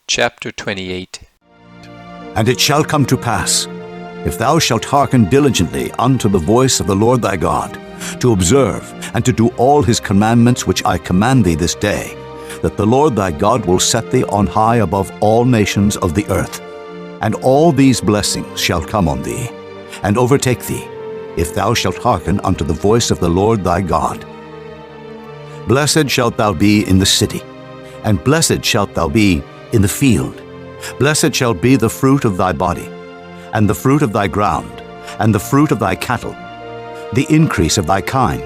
Chapter 28. And it shall come to pass, if thou shalt hearken diligently unto the voice of the Lord thy God, to observe and to do all his commandments which I command thee this day, that the Lord thy God will set thee on high above all nations of the earth. And all these blessings shall come on thee, and overtake thee, if thou shalt hearken unto the voice of the Lord thy God. Blessed shalt thou be in the city, and blessed shalt thou be in the field. Blessed shall be the fruit of thy body, and the fruit of thy ground, and the fruit of thy cattle, the increase of thy kine,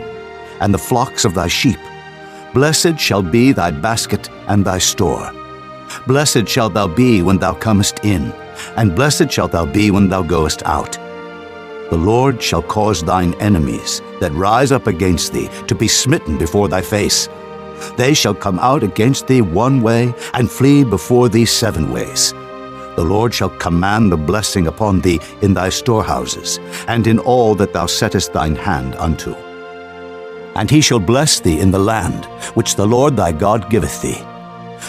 and the flocks of thy sheep. Blessed shall be thy basket and thy store. Blessed shalt thou be when thou comest in, and blessed shalt thou be when thou goest out. The Lord shall cause thine enemies that rise up against thee to be smitten before thy face. They shall come out against thee one way, and flee before thee 7 ways. The Lord shall command the blessing upon thee in thy storehouses, and in all that thou settest thine hand unto. And he shall bless thee in the land which the Lord thy God giveth thee.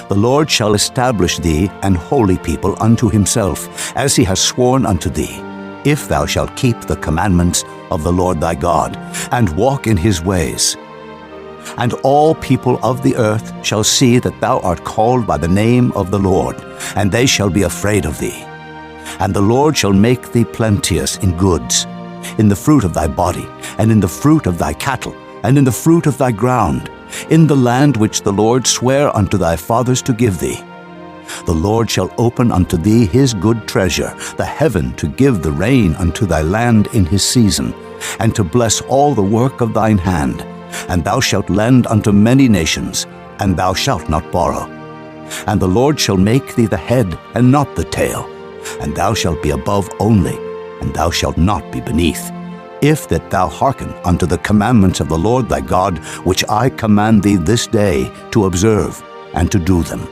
The Lord shall establish thee an holy people unto himself, as he has sworn unto thee, if thou shalt keep the commandments of the Lord thy God, and walk in his ways. And all people of the earth shall see that thou art called by the name of the Lord, and they shall be afraid of thee. And the Lord shall make thee plenteous in goods, in the fruit of thy body, and in the fruit of thy cattle, and in the fruit of thy ground, in the land which the Lord sware unto thy fathers to give thee. The Lord shall open unto thee his good treasure, the heaven, to give the rain unto thy land in his season, and to bless all the work of thine hand. And thou shalt lend unto many nations, and thou shalt not borrow. And the Lord shall make thee the head, and not the tail, and thou shalt be above only, and thou shalt not be beneath, if that thou hearken unto the commandments of the Lord thy God, which I command thee this day to observe and to do them.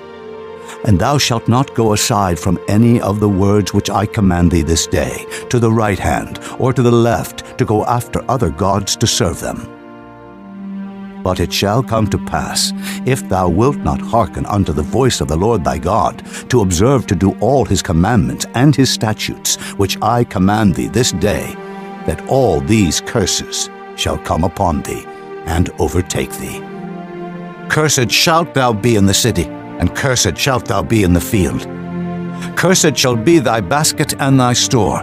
And thou shalt not go aside from any of the words which I command thee this day, to the right hand or to the left, to go after other gods to serve them. But it shall come to pass, if thou wilt not hearken unto the voice of the Lord thy God, to observe to do all his commandments and his statutes, which I command thee this day, that all these curses shall come upon thee, and overtake thee. Cursed shalt thou be in the city, and cursed shalt thou be in the field. Cursed shall be thy basket and thy store.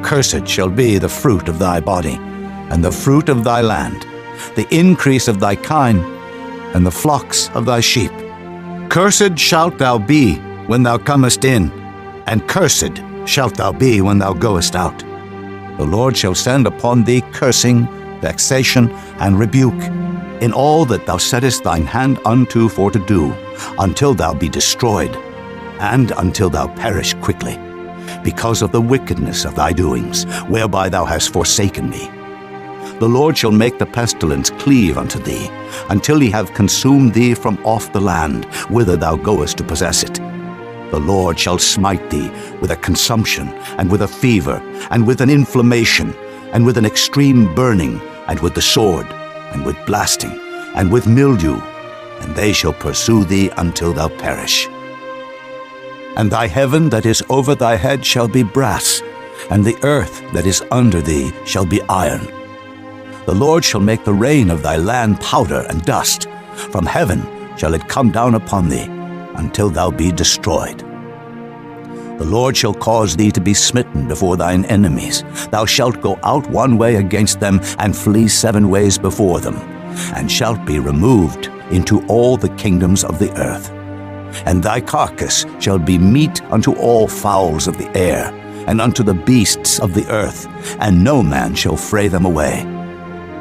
Cursed shall be the fruit of thy body, and the fruit of thy land, the increase of thy kine, and the flocks of thy sheep. Cursed shalt thou be when thou comest in, and cursed shalt thou be when thou goest out. The Lord shall send upon thee cursing, vexation, and rebuke, in all that thou settest thine hand unto for to do, until thou be destroyed, and until thou perish quickly, because of the wickedness of thy doings, whereby thou hast forsaken me. The Lord shall make the pestilence cleave unto thee, until he have consumed thee from off the land, whither thou goest to possess it. The Lord shall smite thee with a consumption, and with a fever, and with an inflammation, and with an extreme burning, and with the sword, and with blasting, and with mildew, and they shall pursue thee until thou perish. And thy heaven that is over thy head shall be brass, and the earth that is under thee shall be iron. The Lord shall make the rain of thy land powder and dust. From heaven shall it come down upon thee, until thou be destroyed. The Lord shall cause thee to be smitten before thine enemies. Thou shalt go out one way against them, and flee 7 ways before them, and shalt be removed into all the kingdoms of the earth. And thy carcass shall be meat unto all fowls of the air, and unto the beasts of the earth, and no man shall fray them away.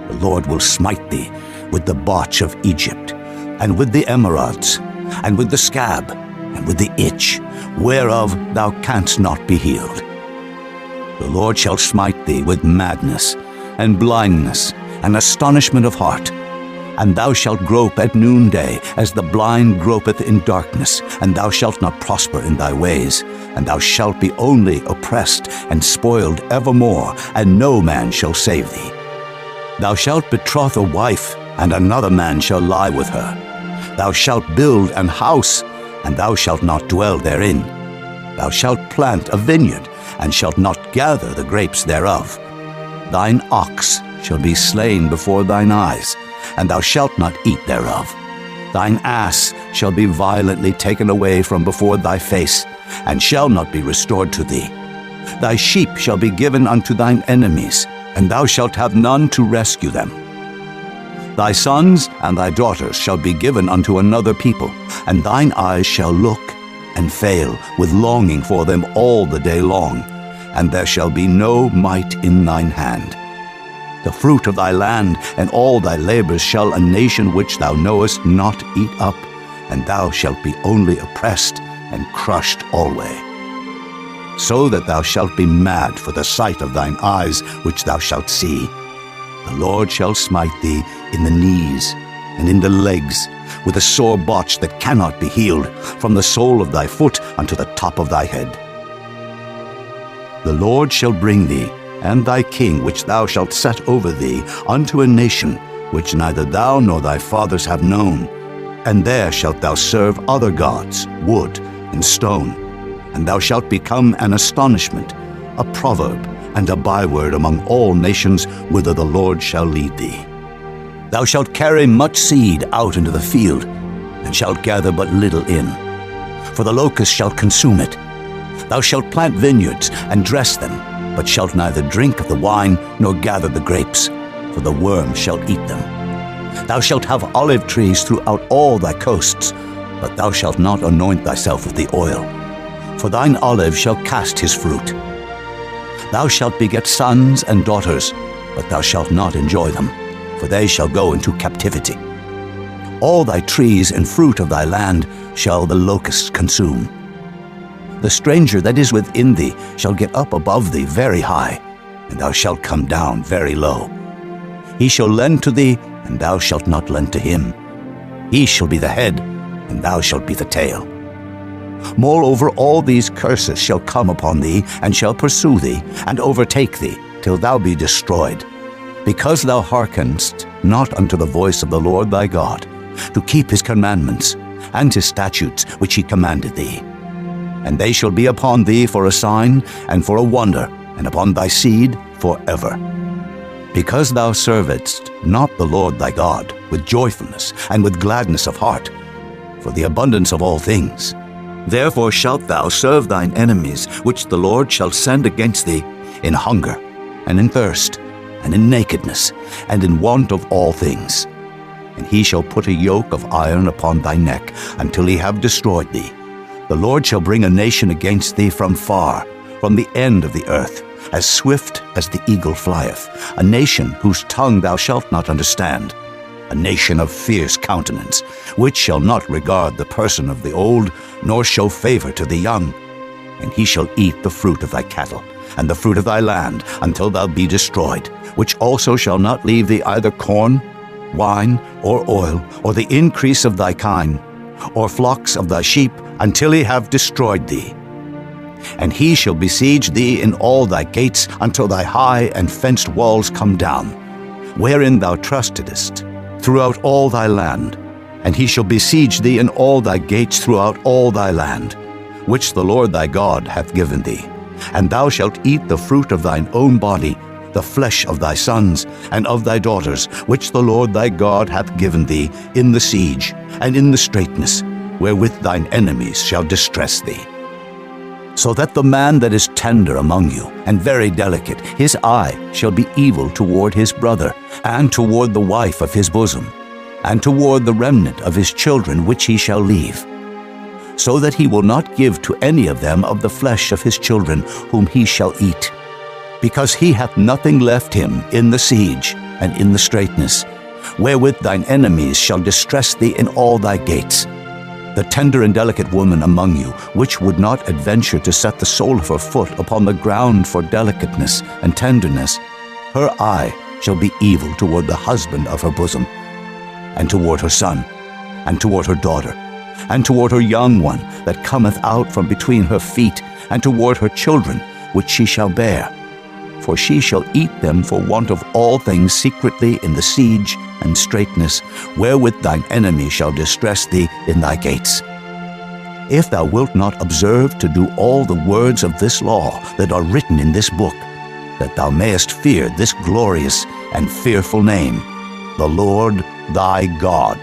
The Lord will smite thee with the botch of Egypt, and with the emerods, and with the scab, and with the itch, whereof thou canst not be healed. The Lord shall smite thee with madness, and blindness, and astonishment of heart. And thou shalt grope at noonday, as the blind gropeth in darkness, and thou shalt not prosper in thy ways, and thou shalt be only oppressed and spoiled evermore, and no man shall save thee. Thou shalt betroth a wife, and another man shall lie with her. Thou shalt build an house, and thou shalt not dwell therein. Thou shalt plant a vineyard, and shalt not gather the grapes thereof. Thine ox shall be slain before thine eyes, and thou shalt not eat thereof. Thine ass shall be violently taken away from before thy face, and shall not be restored to thee. Thy sheep shall be given unto thine enemies, and thou shalt have none to rescue them. Thy sons and thy daughters shall be given unto another people, and thine eyes shall look and fail with longing for them all the day long, and there shall be no might in thine hand. The fruit of thy land and all thy labors shall a nation which thou knowest not eat up, and thou shalt be only oppressed and crushed alway. So that thou shalt be mad for the sight of thine eyes which thou shalt see. The Lord shall smite thee in the knees and in the legs, with a sore botch that cannot be healed, from the sole of thy foot unto the top of thy head. The Lord shall bring thee, and thy king which thou shalt set over thee, unto a nation which neither thou nor thy fathers have known. And there shalt thou serve other gods, wood and stone, and thou shalt become an astonishment, a proverb, and a byword among all nations whither the Lord shall lead thee. Thou shalt carry much seed out into the field, and shalt gather but little in, for the locust shall consume it. Thou shalt plant vineyards and dress them, but shalt neither drink of the wine nor gather the grapes, for the worm shall eat them. Thou shalt have olive trees throughout all thy coasts, but thou shalt not anoint thyself with the oil, for thine olive shall cast his fruit. Thou shalt beget sons and daughters, but thou shalt not enjoy them, for they shall go into captivity. All thy trees and fruit of thy land shall the locusts consume. The stranger that is within thee shall get up above thee very high, and thou shalt come down very low. He shall lend to thee, and thou shalt not lend to him. He shall be the head, and thou shalt be the tail. Moreover, all these curses shall come upon thee, and shall pursue thee, and overtake thee, till thou be destroyed, because thou hearkenedst not unto the voice of the Lord thy God, to keep his commandments, and his statutes which he commanded thee. And they shall be upon thee for a sign, and for a wonder, and upon thy seed forever. Because thou servedst not the Lord thy God with joyfulness and with gladness of heart, for the abundance of all things, therefore shalt thou serve thine enemies, which the Lord shall send against thee, in hunger, and in thirst, and in nakedness, and in want of all things. And he shall put a yoke of iron upon thy neck, until he have destroyed thee. The Lord shall bring a nation against thee from far, from the end of the earth, as swift as the eagle flieth, a nation whose tongue thou shalt not understand, a nation of fierce countenance, which shall not regard the person of the old, nor show favor to the young. And he shall eat the fruit of thy cattle, and the fruit of thy land, until thou be destroyed, which also shall not leave thee either corn, wine, or oil, or the increase of thy kine, or flocks of thy sheep, until he have destroyed thee. And he shall besiege thee in all thy gates, until thy high and fenced walls come down, wherein thou trustedest, throughout all thy land. And he shall besiege thee in all thy gates throughout all thy land, which the Lord thy God hath given thee. And thou shalt eat the fruit of thine own body, the flesh of thy sons and of thy daughters, which the Lord thy God hath given thee, in the siege and in the straitness, wherewith thine enemies shall distress thee. So that the man that is tender among you, and very delicate, his eye shall be evil toward his brother, and toward the wife of his bosom, and toward the remnant of his children which he shall leave, so that he will not give to any of them of the flesh of his children whom he shall eat, because he hath nothing left him in the siege and in the straitness, wherewith thine enemies shall distress thee in all thy gates. The tender and delicate woman among you, which would not adventure to set the sole of her foot upon the ground for delicateness and tenderness, her eye shall be evil toward the husband of her bosom, and toward her son, and toward her daughter, and toward her young one that cometh out from between her feet, and toward her children which she shall bear. For she shall eat them for want of all things secretly in the siege and straitness, wherewith thine enemy shall distress thee in thy gates. if thou wilt not observe to do all the words of this law that are written in this book, that thou mayest fear this glorious and fearful name, the Lord thy God.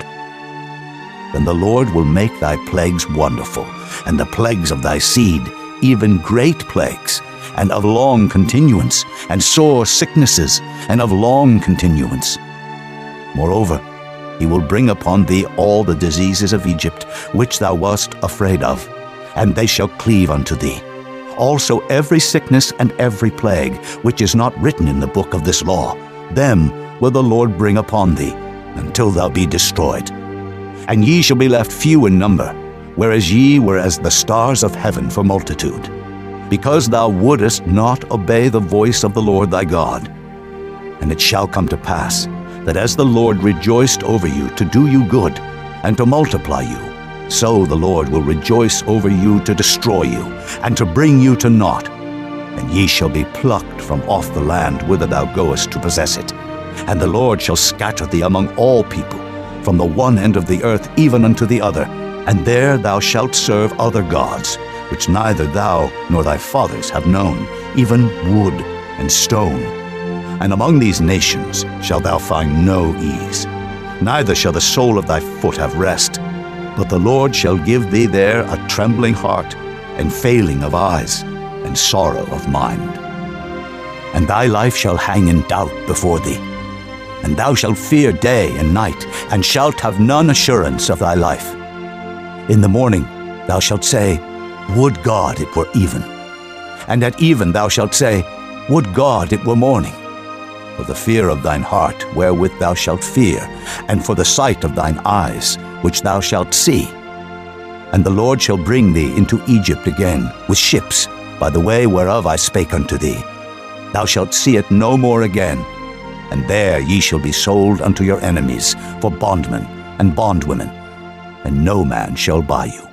Then the Lord will make thy plagues wonderful, and the plagues of thy seed, even great plagues, and of long continuance, and sore sicknesses, and of long continuance. Moreover, he will bring upon thee all the diseases of Egypt, which thou wast afraid of, and they shall cleave unto thee. Also every sickness and every plague, which is not written in the book of this law, them will the Lord bring upon thee, until thou be destroyed. And ye shall be left few in number, whereas ye were as the stars of heaven for multitude, because thou wouldest not obey the voice of the Lord thy God. And it shall come to pass, that as the Lord rejoiced over you to do you good, and to multiply you, so the Lord will rejoice over you to destroy you, and to bring you to naught. And ye shall be plucked from off the land whither thou goest to possess it. And the Lord shall scatter thee among all people, from the one end of the earth even unto the other, and there thou shalt serve other gods, which neither thou nor thy fathers have known, even wood and stone. And among these nations shalt thou find no ease, neither shall the sole of thy foot have rest. But the Lord shall give thee there a trembling heart, and failing of eyes, and sorrow of mind. And thy life shall hang in doubt before thee, and thou shalt fear day and night, and shalt have none assurance of thy life. In the morning thou shalt say, Would God it were even. And at even thou shalt say, Would God it were morning. For the fear of thine heart wherewith thou shalt fear, and for the sight of thine eyes which thou shalt see. And the Lord shall bring thee into Egypt again with ships, by the way whereof I spake unto thee. Thou shalt see it no more again, and there ye shall be sold unto your enemies for bondmen and bondwomen, and no man shall buy you.